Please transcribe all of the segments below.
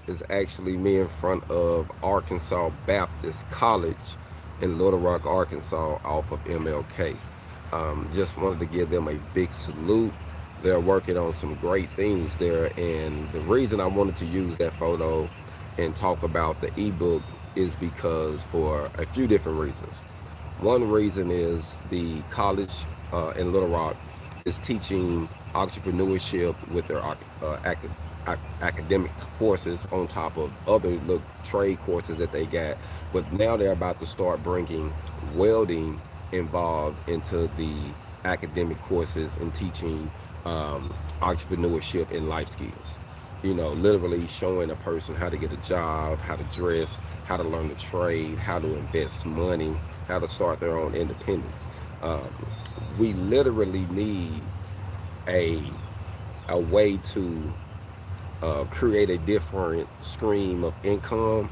is actually me in front of Arkansas Baptist College in Little Rock, Arkansas, off of MLK. Just wanted to give them a big salute. They're working on some great things there, and the reason I wanted to use that photo and talk about the ebook is because for a few different reasons. One reason is the college in Little Rock is teaching entrepreneurship with their academic courses on top of other little trade courses that they got. But now they're about to start bringing welding involved into the academic courses and teaching entrepreneurship and life skills. You know, literally showing a person how to get a job, how to dress, how to learn the trade, how to invest money, how to start their own independence. Um, we literally need a way to create a different stream of income.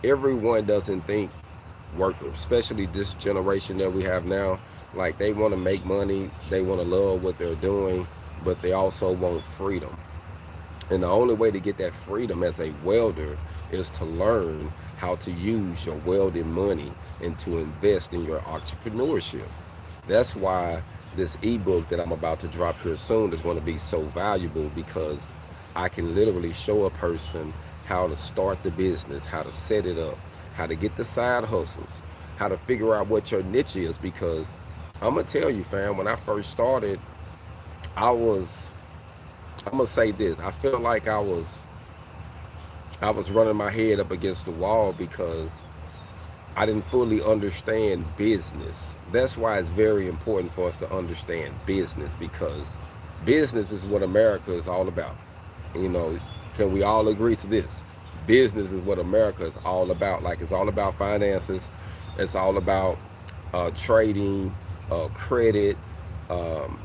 Everyone doesn't think worker, especially this generation that we have now, like they want to make money, they want to love what they're doing, but they also want freedom. And the only way to get that freedom as a welder is to learn how to use your welding money and to invest in your entrepreneurship. That's why this ebook that I'm about to drop here soon is going to be so valuable, because I can literally show a person how to start the business, how to set it up, how to get the side hustles, how to figure out what your niche is. Because I'm gonna tell you, fam, when I first started, I was, I'm gonna say this, I felt like I was running my head up against the wall because I didn't fully understand business. That's why it's very important for us to understand business, because business is what America is all about. You know, can we all agree to this? Business is what America is all about. Like, it's all about finances. It's all about trading, credit.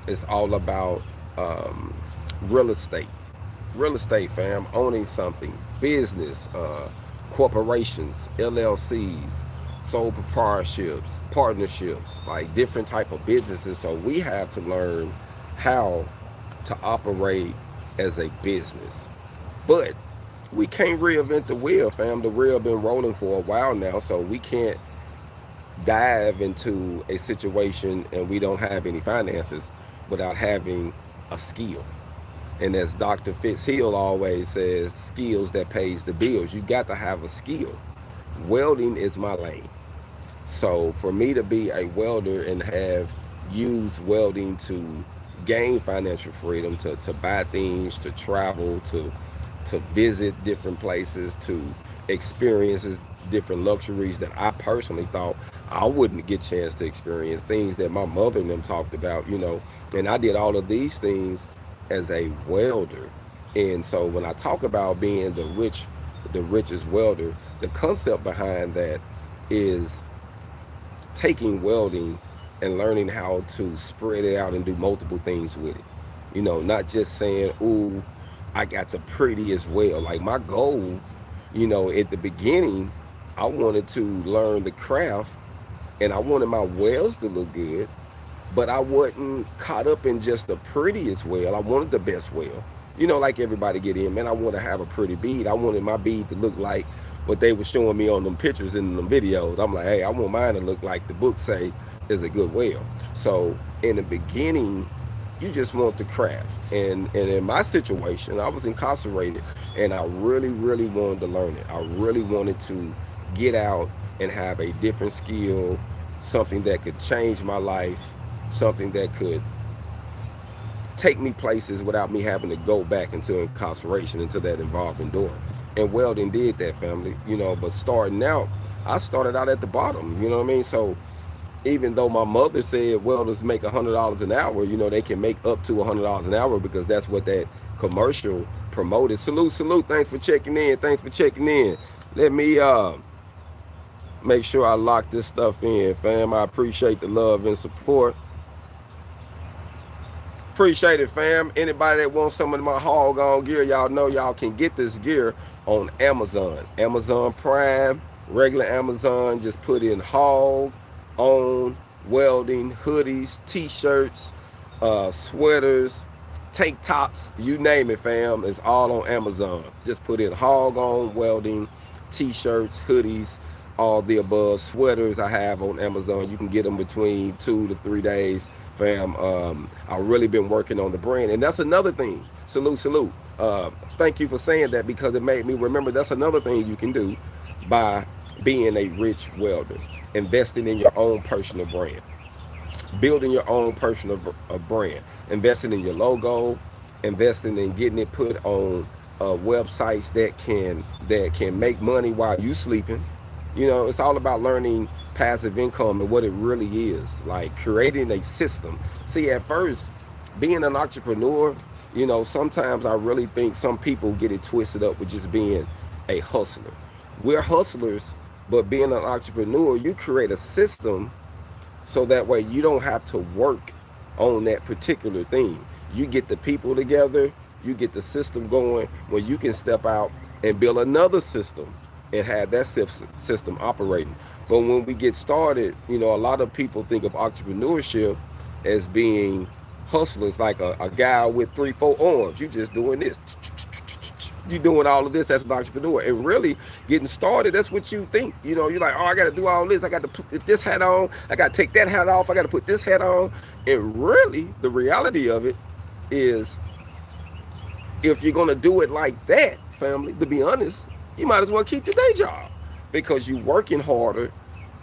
It's all about um, real estate. Real estate, fam, owning something, business, corporations, LLCs, sole proprietorships, partnerships, like different type of businesses. So we have to learn how to operate as a business. But we can't reinvent the wheel, fam. The wheel been rolling for a while now, so we can't dive into a situation and we don't have any finances without having a skill. And as Dr. Fitzhill always says, skills that pays the bills. You got to have a skill. Welding is my lane. So for me to be a welder and have used welding to gain financial freedom, to buy things, to travel, to visit different places, to experiences different luxuries that I personally thought I wouldn't get a chance to experience, things that my mother and them talked about, you know. And I did all of these things as a welder. And so when I talk about being the richest welder, the concept behind that is taking welding and learning how to spread it out and do multiple things with it. You know, not just saying, ooh, I got the prettiest weld. Like, my goal, you know, at the beginning, I wanted to learn the craft and I wanted my welds to look good, but I wasn't caught up in just the prettiest weld. I wanted the best weld. You know, like everybody get in, man, I want to have a pretty bead. I wanted my bead to look like what they were showing me on them pictures and them videos. I'm like, hey, I want mine to look like the book say is a good weld. So in the beginning, you just want the craft. And in my situation, I was incarcerated and I really, really wanted to learn it. I really wanted to get out and have a different skill, something that could change my life, something that could take me places without me having to go back into incarceration, into that involving door. And welding did that, family, you know. But starting out, I started out at the bottom, you know what I mean? So even though my mother said welders make $100 an hour, you know, they can make up to $100 an hour because that's what that commercial promoted. Salute, salute. Thanks for checking in. Thanks for checking in. Let me make sure I lock this stuff in, fam. I appreciate the love and support. Appreciate it, fam. Anybody that wants some of my hog on gear, y'all know y'all can get this gear on Amazon. Amazon Prime, regular Amazon. Just put in hog on welding, hoodies, t-shirts, sweaters, tank tops, you name it, fam. It's all on Amazon. Just put in hog on welding, t-shirts, hoodies, all the above. Sweaters I have on Amazon. You can get them between 2 to 3 days, fam. I've really been working on the brand, and that's another thing. Salute. Thank you for saying that, because it made me remember that's another thing you can do by being a rich welder. Investing in your own personal brand, building your own personal brand, investing in your logo, investing in getting it put on websites that can make money while you sleeping. It's all about learning passive income and what it really is, like creating a system. See, at first, being an entrepreneur, sometimes I really think some people get it twisted up with just being a hustler. We're hustlers, but being an entrepreneur, you create a system so that way you don't have to work on that particular thing. You get the people together, you get the system going, where you can step out and build another system and have that system operating. But when we get started, a lot of people think of entrepreneurship as being hustlers, like a guy with 3-4 arms. You just doing this, you doing all of this as an entrepreneur. And really getting started, that's what you think. You're like, oh, I got to do all this. I got to put this hat on. I got to take that hat off. I got to put this hat on. And really, the reality of it is, if you're going to do it like that, family, to be honest, you might as well keep your day job, because you're working harder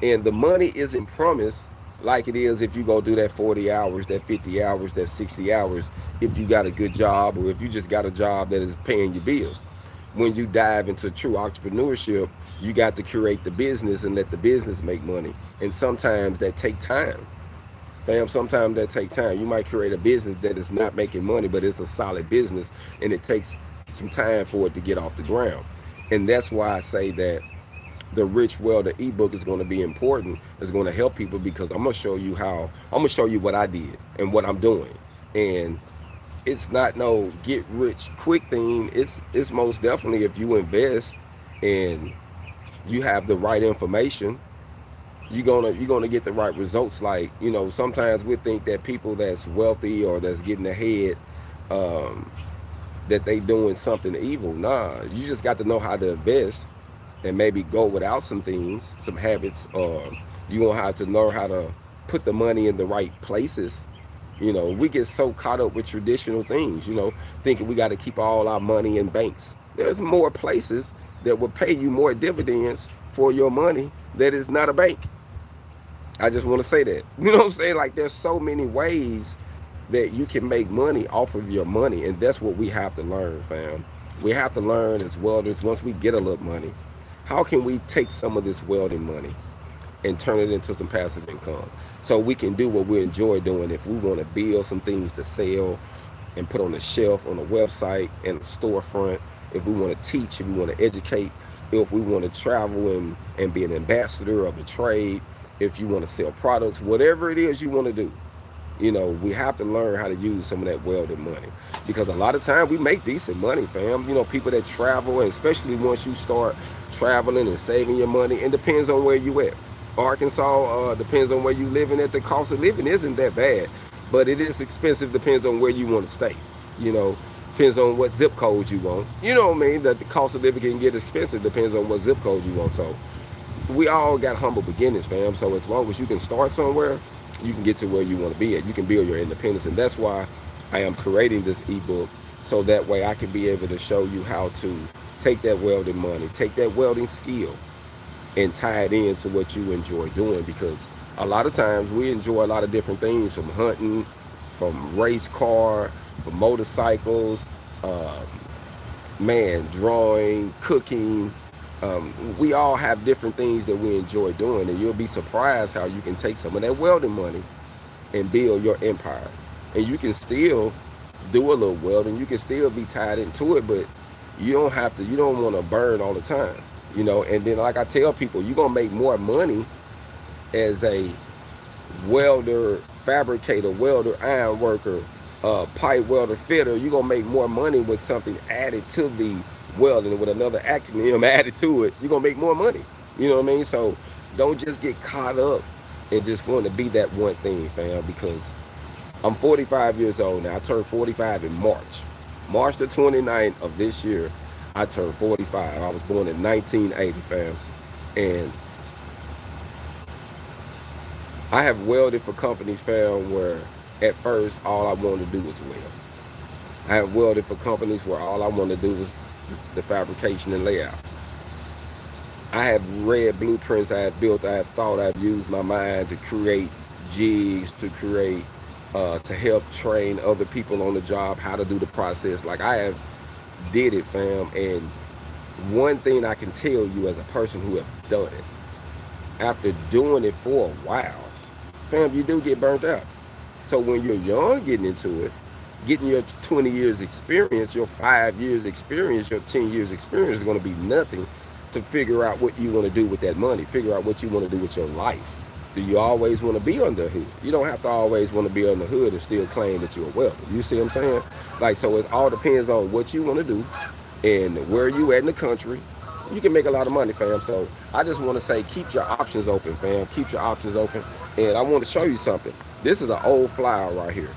and the money isn't promised like it is if you go do that 40 hours, that 50 hours, that 60 hours, if you got a good job, or if you just got a job that is paying your bills. When you dive into true entrepreneurship, you got to create the business and let the business make money. And sometimes that take time. Fam, sometimes that take time. You might create a business that is not making money, but it's a solid business, and it takes some time for it to get off the ground. And that's why I say that the Rich Welder ebook is going to be important. It's going to help people, because I'm going to show you what I did and what I'm doing. And it's not no get rich quick thing. It's most definitely, if you invest and you have the right information, you're gonna get the right results. Like, sometimes we think that people that's wealthy or that's getting ahead, that they doing something evil. Nah, you just got to know how to invest and maybe go without some things, some habits. You're gonna have to learn how to put the money in the right places. We get so caught up with traditional things, thinking we got to keep all our money in banks. There's more places that will pay you more dividends for your money that is not a bank. I just want to say that. You know what I'm saying? Like, there's so many ways that you can make money off of your money, and that's what we have to learn, fam. We have to learn as welders, once we get a little money, how can we take some of this welding money and turn it into some passive income, so we can do what we enjoy doing. If we want to build some things to sell and put on the shelf, on a website, and a storefront, if we want to teach, if we want to educate, if we want to travel and be an ambassador of a trade, if you want to sell products, whatever it is you want to do, we have to learn how to use some of that welding money, because a lot of time we make decent money, fam. People that travel, and especially once you start traveling and saving your money, it depends on where you at. Arkansas, depends on where you living at. The cost of living isn't that bad, but it is expensive. Depends on where you want to stay. Depends on what zip code you want. You know what I mean? That the cost of living can get expensive. Depends on what zip code you want. So we all got humble beginnings, fam. So as long as you can start somewhere, you can get to where you want to be at. You can build your independence. And that's why I am creating this ebook, so that way I can be able to show you how to take that welding money, take that welding skill, and tie it into what you enjoy doing. Because a lot of times we enjoy a lot of different things, from hunting, from race car, from motorcycles, drawing, cooking. We all have different things that we enjoy doing, and you'll be surprised how you can take some of that welding money and build your empire. And you can still do a little welding, you can still be tied into it, but you don't want to burn all the time. And then, like I tell people, you're gonna make more money as a welder, fabricator, welder, iron worker, pipe welder, fitter. You're gonna make more money with something added to the welding, with another acronym added to it. You're gonna make more money. You know what I mean? So don't just get caught up and just want to be that one thing, fam, because I'm 45 years old now. I turned 45 in March. March the 29th of this year, I turned 45. I was born in 1980, fam. And I have welded for companies, fam, where at first all I wanted to do was weld. I have welded for companies where all I wanted to do was the fabrication and layout. I have read blueprints, I have built, I have thought, I've used my mind to create jigs, to create, to help train other people on the job how to do the process. Like I have did it, fam. And one thing I can tell you as a person who have done it, after doing it for a while, fam, you do get burnt out. So when you're young getting into it, getting your 20 years experience, your 5 years experience, your 10 years experience is going to be nothing to figure out what you want to do with that money, figure out what you want to do with your life. Do you always want to be under the hood? You don't have to always want to be under the hood and still claim that you're a welder. You see what I'm saying? Like, so it all depends on what you want to do and where you at in the country. You can make a lot of money, fam. So I just want to say, keep your options open, fam. Keep your options open. And I want to show you something. This is an old flyer right here.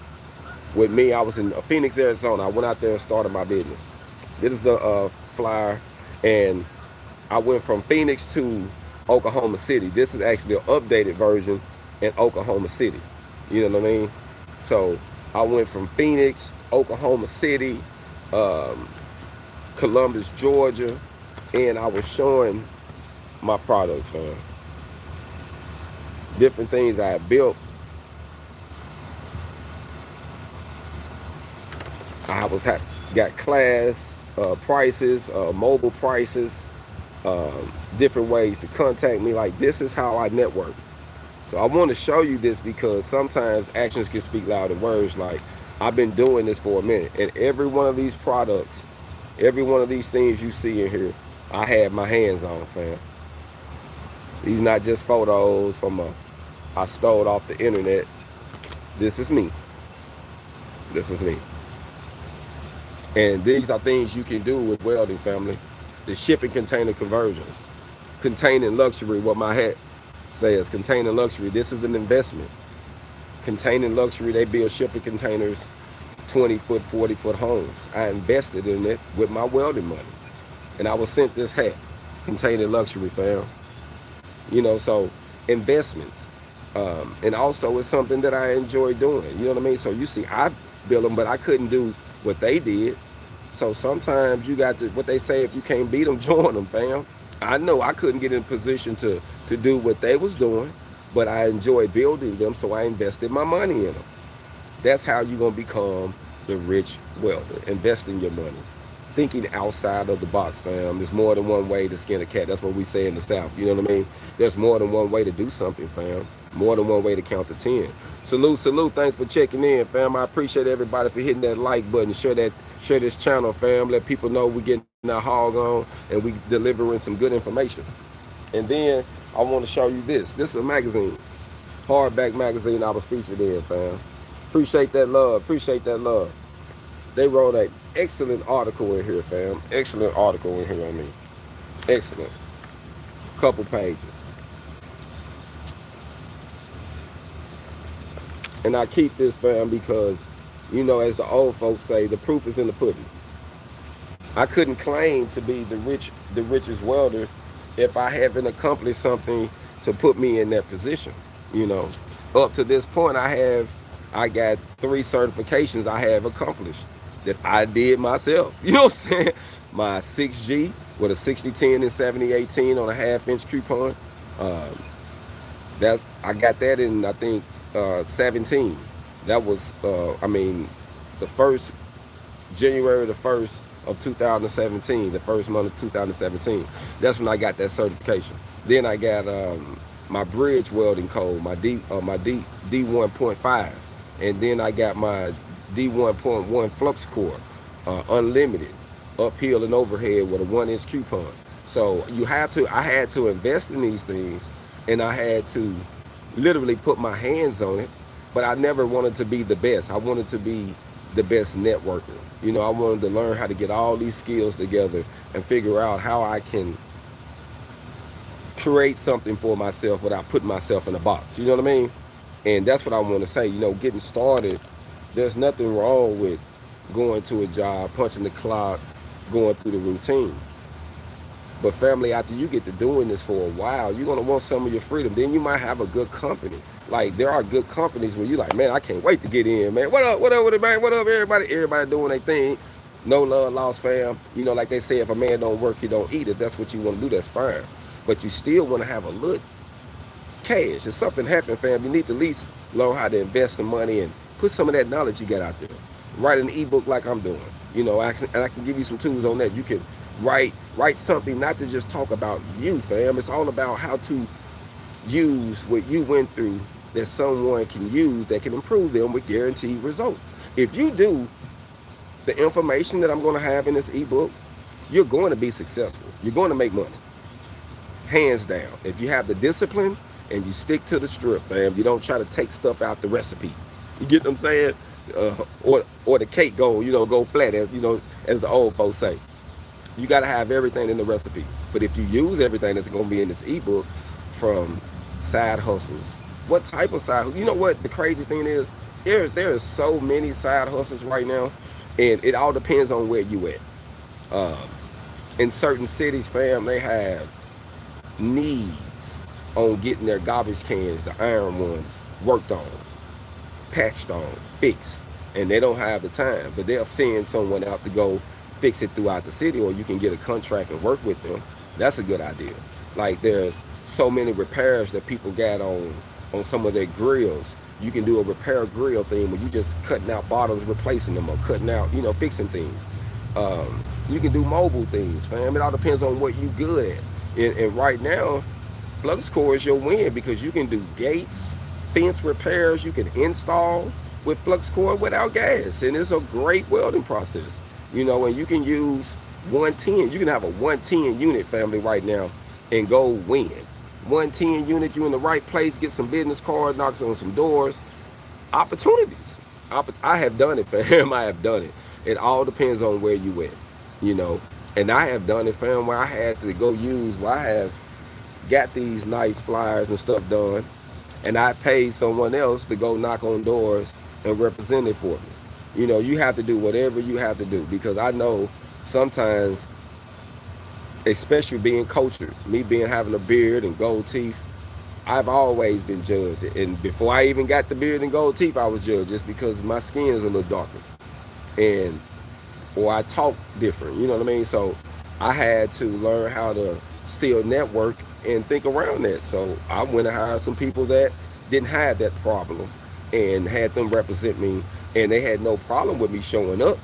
With me, I was in Phoenix, Arizona. I went out there and started my business. This is the flyer, and I went from Phoenix to Oklahoma City. This is actually an updated version in Oklahoma City. You know what I mean? So I went from Phoenix, Oklahoma City, Columbus, Georgia, and I was showing my products, fam. Different things I had built. I got class prices, mobile prices, different ways to contact me. Like, this is how I network. So I want to show you this because sometimes actions can speak louder than words. Like, I've been doing this for a minute, and every one of these products, every one of these things you see in here, I had my hands on, fam. These not just photos I stole off the internet. This is me. This is me. And these are things you can do with welding, family. The shipping container conversions. Containing luxury, what my hat says. Containing luxury, this is an investment. Containing luxury, they build shipping containers, 20-foot, 40-foot homes. I invested in it with my welding money. And I was sent this hat. Containing luxury, fam. You know, so investments. And also it's something that I enjoy doing. You know what I mean? So you see, I built them, but I couldn't do what they did. So sometimes you got to, what they say, if you can't beat them, join them, fam. I know I couldn't get in a position to do what they was doing, but I enjoy building them, so I invested my money in them. That's how you're going to become the rich welder. Investing your money. Thinking outside of the box, fam. There's more than one way to skin a cat. That's what we say in the South. You know what I mean? There's more than one way to do something, fam. More than one way to count to 10. Salute, salute. Thanks for checking in, fam. I appreciate everybody for hitting that like button. Share this channel, fam. Let people know we getting our hog on and we delivering some good information. And then I want to show you this. This is a magazine. Hardback magazine I was featured in, fam. Appreciate that love. Appreciate that love. They wrote an excellent article in here, fam. Excellent article in here on me. Excellent. Couple pages. And I keep this, fam, because, you know, as the old folks say, the proof is in the pudding. I couldn't claim to be the richest welder if I haven't accomplished something to put me in that position. You know, up to this point, I got 3 certifications I have accomplished that I did myself. You know what I'm saying? My 6G with a 60-10 and 70-18 on a half-inch coupon. I got that in, I think, 17. That was, the first, January the 1st of 2017, the first month of 2017. That's when I got that certification. Then I got my bridge welding code, my D1.5. And then I got my D1.1 flux core, unlimited, uphill and overhead with a 1-inch coupon. So I had to invest in these things, and I had to literally put my hands on it, but I never wanted to be the best. I wanted to be the best networker. You know, I wanted to learn how to get all these skills together and figure out how I can create something for myself without putting myself in a box. You know what I mean? And that's what I want to say. You know, getting started There's nothing wrong with going to a job, punching the clock, going through the routine. But family, after you get to doing this for a while, you're gonna want some of your freedom. Then you might have a good company. Like there are good companies where you like, man, I can't wait to get in, man. What up with it, man? What up, everybody? Everybody doing their thing. No love lost, fam. You know, like they say, if a man don't work, he don't eat. If that's what you want to do, that's fine. But you still want to have a little cash. If something happened, fam, you need to at least learn how to invest some money and put some of that knowledge you got out there. Write an ebook like I'm doing. You know, I can give you some tools on that. You can write something, not to just talk about you, fam. It's all about how to use what you went through that someone can use that can improve them with guaranteed results. If you do the information that I'm going to have in this ebook, you're going to be successful. You're going to make money, hands down. If you have the discipline and you stick to the script, fam, you don't try to take stuff out the recipe. You get what I'm saying? Or the cake go flat, as as the old folks say. You got to have everything in the recipe. But if you use everything that's going to be in this ebook, from side hustles, what type of side? You know what the crazy thing is? There is so many side hustles right now, and it all depends on where you at. Um, in certain cities, fam, they have needs on getting their garbage cans, the iron ones, worked on, patched on, fixed, and they don't have the time, but they'll send someone out to go fix it throughout the city, or you can get a contract and work with them. That's a good idea. Like there's so many repairs that people got on some of their grills. You can do a repair grill thing where you just cutting out bottoms, replacing them, or cutting out, fixing things. You can do mobile things, fam. It all depends on what you good at. And right now, flux core is your win because you can do gates, fence repairs. You can install with flux core without gas, and it's a great welding process. And you can use 110. You can have a 110 unit, family, right now, and go win. 110 unit, you in the right place, get some business cards, knocks on some doors, opportunities. I have done it, fam. I have done it. It all depends on where you at. And I have done it, fam, where I had to go where I have got these nice flyers and stuff done, and I paid someone else to go knock on doors and represent it for me. You have to do whatever you have to do, because I know sometimes, especially being cultured, me having a beard and gold teeth, I've always been judged. And before I even got the beard and gold teeth, I was judged just because my skin is a little darker, and or I talk different. You know what I mean? So I had to learn how to still network and think around that. So I went and hired some people that didn't have that problem and had them represent me, and they had no problem with me showing up.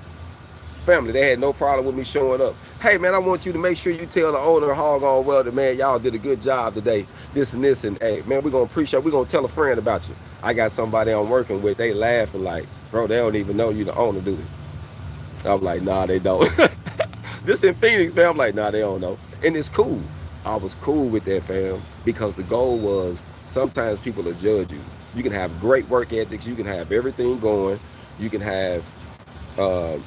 Family, they had no problem with me showing up. Hey, man, I want you to make sure you tell the owner of Hog On Welder, man, y'all did a good job today. This and this, and hey, man, we're going to tell a friend about you. I got somebody I'm working with, they laughing like, bro, they don't even know you the owner, do they? I'm like, nah, they don't. This in Phoenix, fam. I'm like, nah, they don't know. And it's cool. I was cool with that, fam, because the goal was sometimes people will judge you. You can have great work ethics. You can have everything going. You can have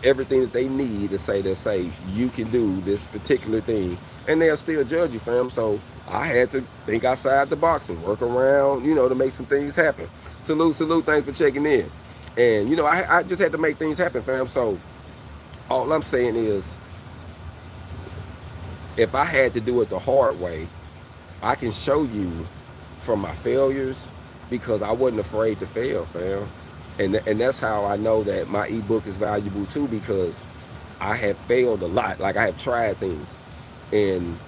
everything that they need to say you can do this particular thing, and they'll still judge you, fam. So I had to think outside the box and work around, to make some things happen. Salute, thanks for checking in. And I just had to make things happen, fam. So all I'm saying is, if I had to do it the hard way, I can show you from my failures, because I wasn't afraid to fail, fam. And that's how I know that my ebook is valuable too, because I have failed a lot. Like, I have tried things, and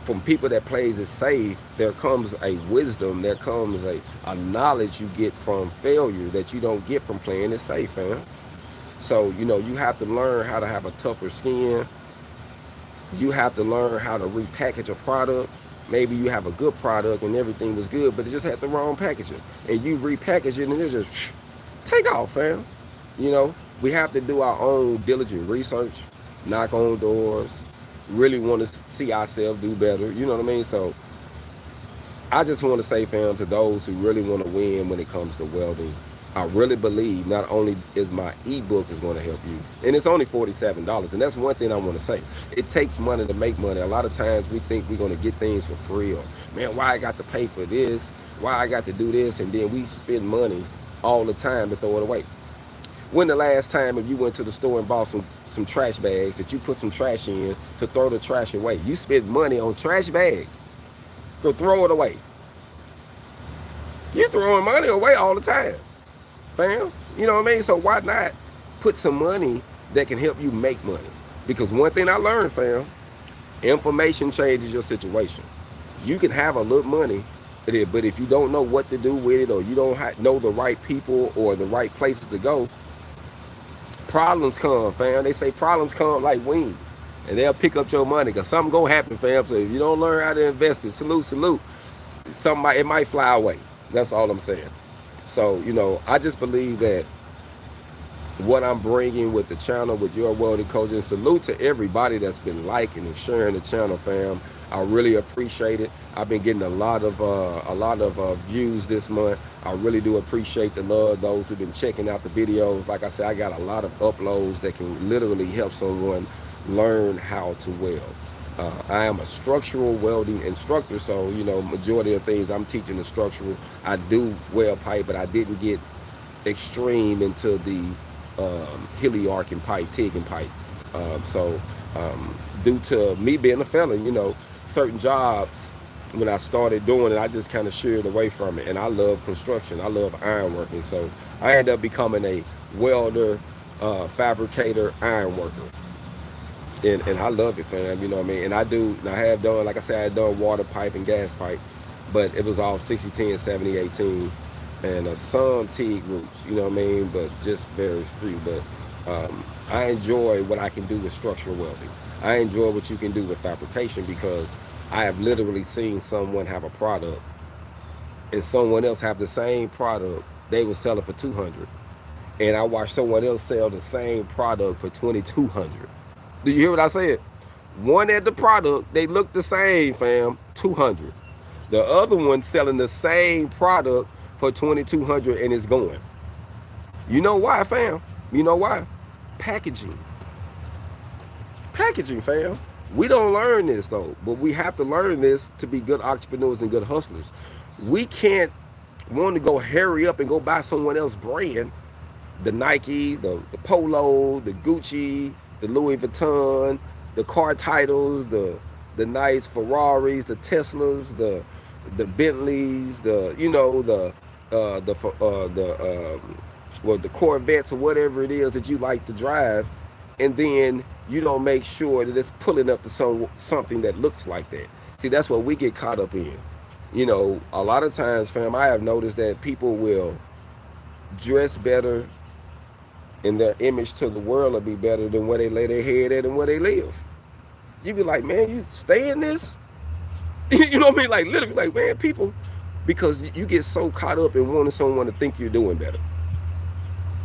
from people that plays it safe, there comes a wisdom, there comes a knowledge you get from failure that you don't get from playing it safe, fam. So you have to learn how to have a tougher skin. You have to learn how to repackage a product. Maybe you have a good product and everything was good, but it just had the wrong packaging, and you repackage it and it just take off, fam. We have to do our own diligent research, knock on doors, really want to see ourselves do better. You know what I mean? So I just want to say, fam, to those who really want to win when it comes to welding, I really believe not only is my ebook is going to help you, and it's only $47, and that's one thing I want to say. It takes money to make money. A lot of times we think we're going to get things for free, or, man, why I got to pay for this? Why I got to do this? And then we spend money all the time to throw it away. When the last time if you went to the store and bought some trash bags that you put some trash in to throw the trash away? You spend money on trash bags to throw it away. You throwing money away all the time, fam. You know what I mean? So why not put some money that can help you make money? Because one thing I learned, fam, information changes your situation. You can have a little money, but if you don't know what to do with it, or you don't know the right people or the right places to go, problems come, fam. They say problems come like wings, and they'll pick up your money because something gonna happen, fam. So if you don't learn how to invest it, salute, it might fly away. That's all I'm saying. So I just believe that what I'm bringing with the channel, with your welding coach, and salute to everybody that's been liking and sharing the channel, fam. I really appreciate it. I've been getting a lot of views this month. I really do appreciate the love, those who've been checking out the videos. Like I said, I got a lot of uploads that can literally help someone learn how to weld. I am a structural welding instructor, so majority of things I'm teaching is structural. I do weld pipe, but I didn't get extreme into the heliarching pipe, TIGging pipe. Due to me being a felon, certain jobs, when I started doing it, I just kind of sheared away from it. And I love construction. I love ironworking. So I ended up becoming a welder, fabricator, ironworker. And I love it, fam. You know what I mean? And I have done, like I said, I had done water pipe and gas pipe, but it was all 60-10, 70-18, and some TIG routes, you know what I mean? But just very few. But I enjoy what I can do with structural welding. I enjoy what you can do with fabrication, because I have literally seen someone have a product and someone else have the same product they were selling for $200, and I watched someone else sell the same product for $2,200. Do you hear what I said? One had the product, they look the same, fam, $200. The other one selling the same product for $2,200, and it's going. You know why, fam? You know why? Packaging. Packaging, fam. We don't learn this though, but we have to learn this to be good entrepreneurs and good hustlers. We can't want to go hurry up and go buy someone else's brand, the Nike, the Polo, the Gucci, the Louis Vuitton, the car titles, the nice Ferraris, the Teslas, the Bentleys, the Corvettes or whatever it is that you like to drive, and then you don't make sure that it's pulling up to something that looks like that. See, that's what we get caught up in. A lot of times, fam, I have noticed that people will dress better, and their image to the world will be better than where they lay their head at and where they live. You be like, man, you stay in this? You know what I mean? Like, literally, like, man, people, because you get so caught up in wanting someone to think you're doing better,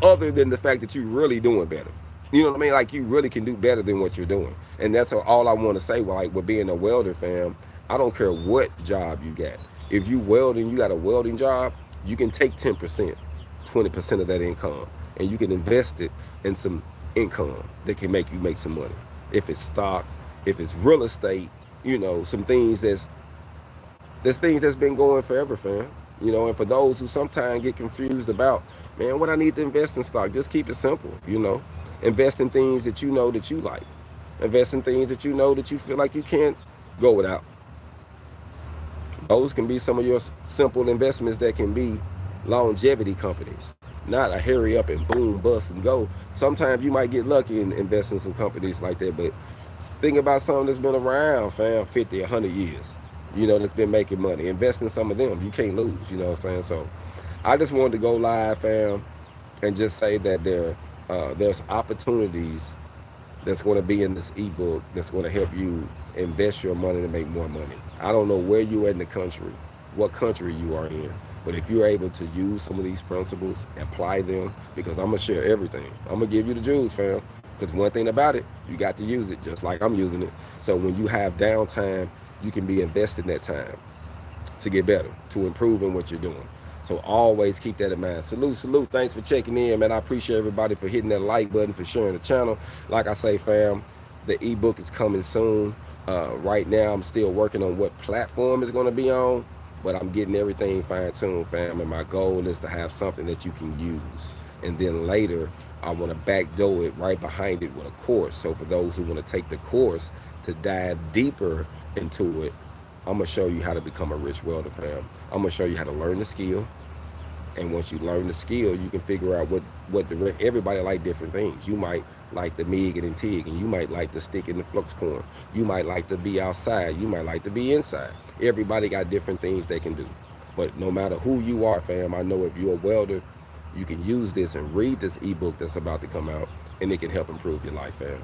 other than the fact that you're really doing better. You know what I mean? Like, you really can do better than what you're doing. And that's all I want to say. Well, like, with being a welder, fam, I don't care what job you got. If you welding, you got a welding job, you can take 10%, 20% of that income, and you can invest it in some income that can make you make some money. If it's stock, if it's real estate, some things there's things that's been going forever, fam. And for those who sometimes get confused about, man, what I need to invest in stock, just keep it simple, Invest in things that you know that you like. Invest in things that you know that you feel like you can't go without. Those can be some of your simple investments that can be longevity companies, not a hurry up and boom, bust and go. Sometimes you might get lucky and invest in some companies like that, but think about something that's been around, fam, 50, 100 years, that's been making money. Invest in some of them. You can't lose, you know what I'm saying? So I just wanted to go live, fam, and just say that there's opportunities that's going to be in this ebook that's going to help you invest your money to make more money. I don't know where you are in the country, what country you are in, but if you're able to use some of these principles, apply them, because I'm going to share everything. I'm going to give you the jewels, fam, because one thing about it, you got to use it just like I'm using it. So when you have downtime, you can be investing that time to get better, to improve in what you're doing. So always keep that in mind. Salute. Thanks for checking in, man. I appreciate everybody for hitting that like button, for sharing the channel. Like I say, fam, the ebook is coming soon. Right now, I'm still working on what platform it's going to be on, but I'm getting everything fine-tuned, fam. And my goal is to have something that you can use and then later I want to backdoor it right behind it with a course. So for those who want to take the course to dive deeper into it, I'm gonna show you how to become a rich welder, fam. I'm gonna show you how to learn the skill, and once you learn the skill, you can figure out everybody like different things. You might like the MIG and TIG, and you might like to stick in the flux corn. You might like to be outside. You might like to be inside. Everybody got different things they can do. But no matter who you are, fam, I know if you're a welder, you can use this and read this ebook that's about to come out, and it can help improve your life, fam.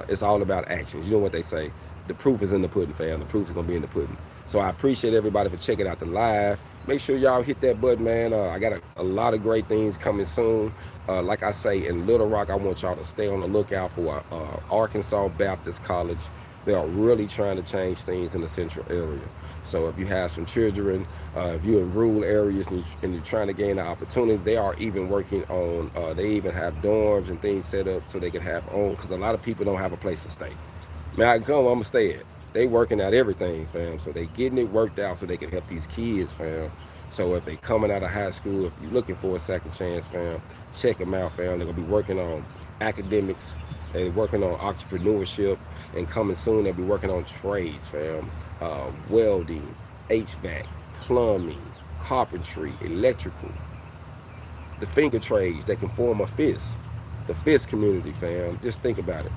It's all about actions. You know what they say? The proof is in the pudding, fam. The proof is gonna be in the pudding. So I appreciate everybody for checking out the live. Make sure y'all hit that button, man. I got a lot of great things coming soon. Like I say, in Little Rock, I want y'all to stay on the lookout for Arkansas Baptist College. They are really trying to change things in the central area. So if you have some children, if you're in rural areas and you're trying to gain an opportunity, they are even working on, they even have dorms and things set up so they can have own, because a lot of people don't have a place to stay. Man, I can come, I'm gonna stay at. They working out everything, fam. So they getting it worked out so they can help these kids, fam. So if they coming out of high school, if you're looking for a second chance, fam, check them out, fam. They're gonna be working on academics, they're working on entrepreneurship, and coming soon they'll be working on trades, fam. Welding, HVAC, plumbing, carpentry, electrical, the finger trades that can form a fist, the fist community, fam. Just think about it.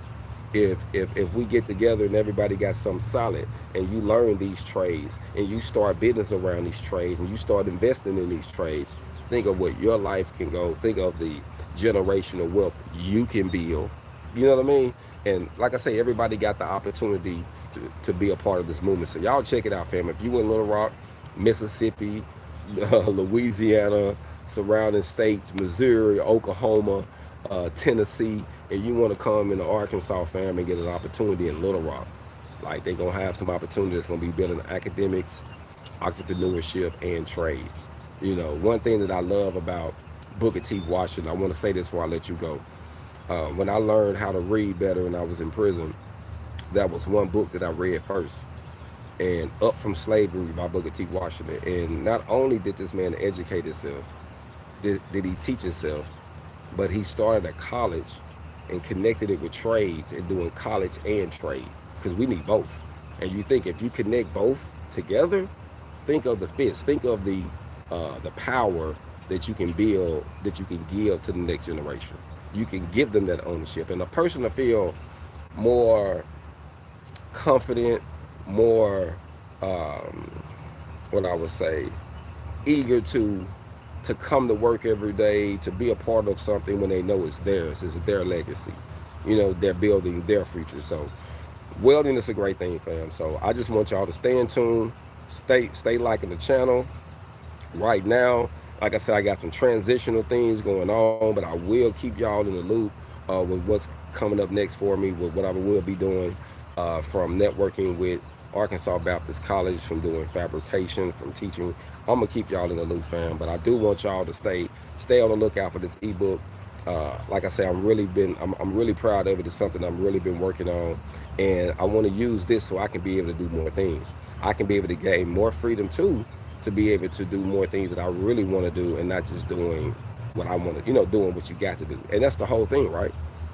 If we get together and everybody got something solid, and you learn these trades and you start business around these trades and you start investing in these trades, think of what your life can go. Think of the generational wealth you can build. You know what I mean? And like I say, everybody got the opportunity to be a part of this movement. So y'all check it out, fam. If you in Little Rock, Mississippi, Louisiana, surrounding states, Missouri, Oklahoma, Tennessee, and you want to come into Arkansas, fam, and get an opportunity in Little Rock, like they're gonna have some opportunity that's gonna be building academics, entrepreneurship, and trades. One thing that I love about Booker T. Washington, I want to say this before I let you go. When I learned how to read better when I was in prison, that was one book that I read first, and Up from Slavery by Booker T. Washington. And not only did this man educate himself, did he teach himself, but he started a college and connected it with trades and doing college and trade, because we need both. And you think if you connect both together, think of the fist, think of the power that you can build, that you can give to the next generation. You can give them that ownership, and a person to feel more confident, more what I would say, eager to come to work every day, to be a part of something when they know it's theirs, it's their legacy. They're building their future. So welding is a great thing, fam. So I just want y'all to stay in tune, stay liking the channel. Right now, like I said, I got some transitional things going on, but I will keep y'all in the loop with what's coming up next for me, with what I will be doing, from networking with Arkansas Baptist College, from doing fabrication, from teaching. I'm gonna keep y'all in the loop, fam. But I do want y'all to stay on the lookout for this ebook. Like I say, I'm really proud of it. It's something I'm really been working on, and I want to use this so I can be able to do more things. I can be able to gain more freedom too, to be able to do more things that I really want to do, and not just doing what I want to, doing what you got to do. And that's the whole thing, right?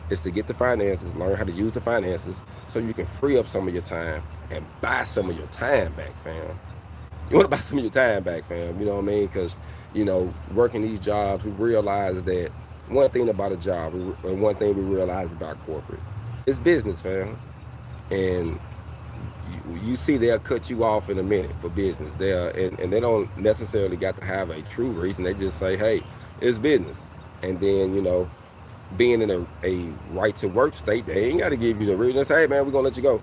Is to get the finances, learn how to use the finances, so you can free up some of your time and buy some of your time back, fam. You want to buy some of your time back, fam. You know what I mean? Because, working these jobs, we realize that one thing about a job, and one thing we realize about corporate, it's business, fam. And you see they'll cut you off in a minute for business. And they don't necessarily got to have a true reason. They just say, hey, it's business. And then, being in a right to work state, they ain't got to give you the reason. They say, hey man, we're gonna let you go,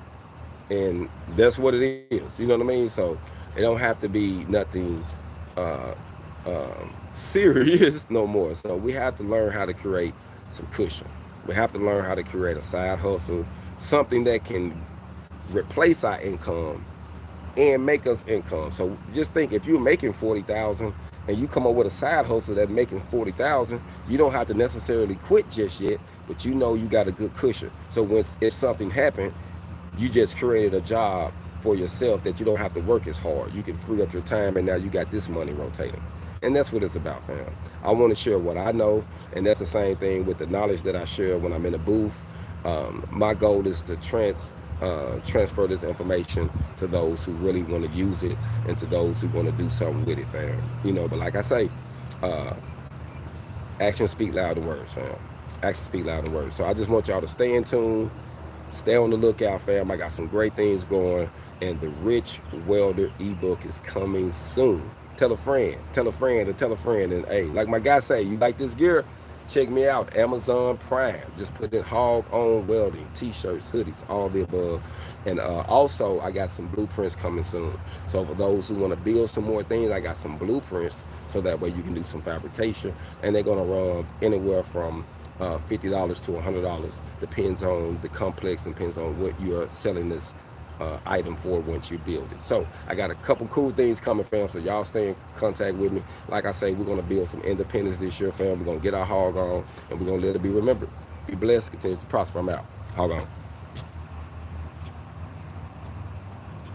and that's what it is. You know what I mean? So it don't have to be nothing serious no more. So we have to learn how to create some cushion. We have to learn how to create a side hustle, something that can replace our income and make us income. So just think, if you're making 40,000 and you come up with a side hustle that's making 40,000, you don't have to necessarily quit just yet, but you got a good cushion. So if something happened, you just created a job for yourself that you don't have to work as hard. You can free up your time, and now you got this money rotating. And that's what it's about, fam. I want to share what I know, and that's the same thing with the knowledge that I share when I'm in the booth. My goal is to transfer this information to those who really want to use it and to those who want to do something with it, fam. But like I say, uh, actions speak louder than words, fam. Actions speak louder than words. So I just want y'all to stay in tune, stay on the lookout, fam. I got some great things going, and the Rich Welder ebook is coming soon. Tell a friend, tell a friend, and tell a friend. And hey, like my guy say, you like this gear? Check me out, Amazon Prime. Just put in Hog On Welding, t-shirts, hoodies, all the above. And also, I got some blueprints coming soon. So for those who want to build some more things, I got some blueprints so that way you can do some fabrication. And they're going to run anywhere from $50 to $100. Depends on the complex, depends on what you're selling this item for once you build it. So I got a couple cool things coming, fam. So y'all stay in contact with me. Like I say, we're going to build some independence this year, fam. We're going to get our hog on, and we're going to let it be remembered. Be blessed, continue to prosper. I'm out. Hog on.